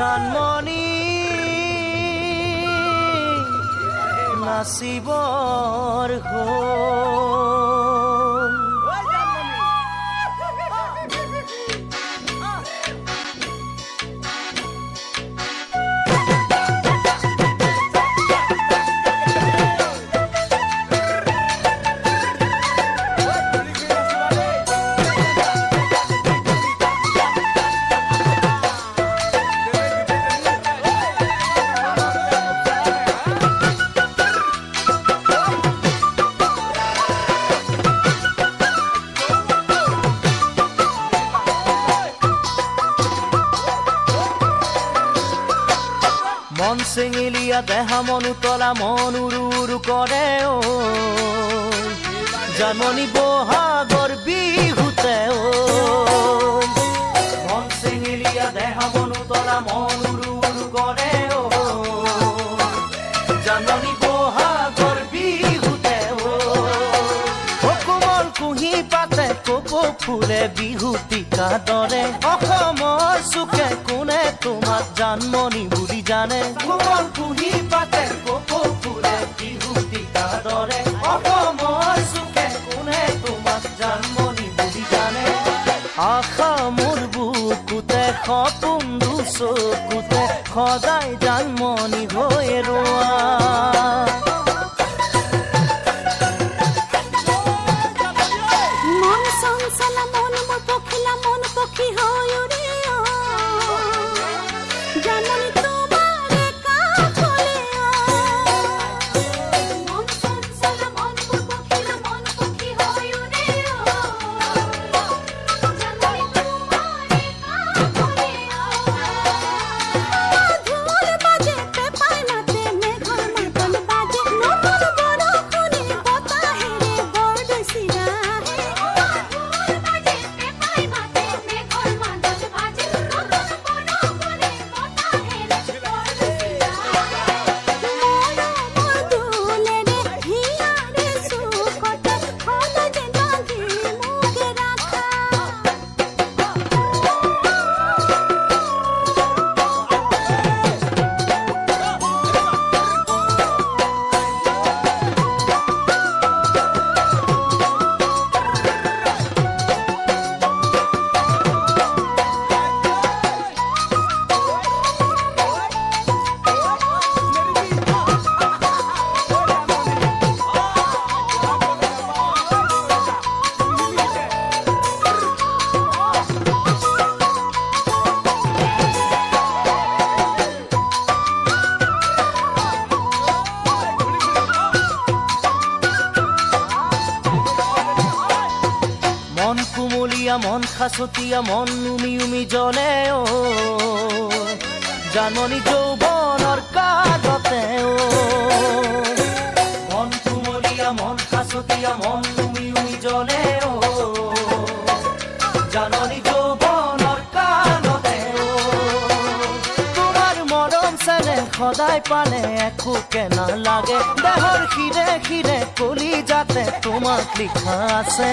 জানমণি নাচিবৰ হ'ল মন চেঙেলীয়া দেহা মন উতলা মন উৰু উৰু কৰে ও জানমণি বহাগৰ বিহুতে ও মন চেঙেলীয়া দেহা মন উতলা মন উৰু উৰু কৰে ও জানমণি বহাগৰ বিহুতে ও কোমল কুঁহি পাতে কপৌ ফুলে বিহুতিকা দৰে অসমৰ চুকে কোনে তোমাক জানমণি বুলি জানে কোমল কুঁহি পাতে কপৌ ফুলে বিহুতিকা দৰে অসমৰ চুকে কোনে তোমাক জানমণি বুলি জানে আশা মোৰ বুকুতে সপোন চকুতে সদায় জানমণি হৈ ৰোৱা মন খাচতীয়া মন উমি উমি জ্বলে ও জানমণি যৌৱনৰ কালতে ও মন কুমলীয়া মন খাচতীয়া মন উমি উমি জ্বলে ও জানমণি যৌৱনৰ কালতে ও তোমাৰ মৰম চেনেহ সদায় পালে একোকে নালাগে দেহৰ শিৰে শিৰে কলিজাতে তোমাক লিখা আছে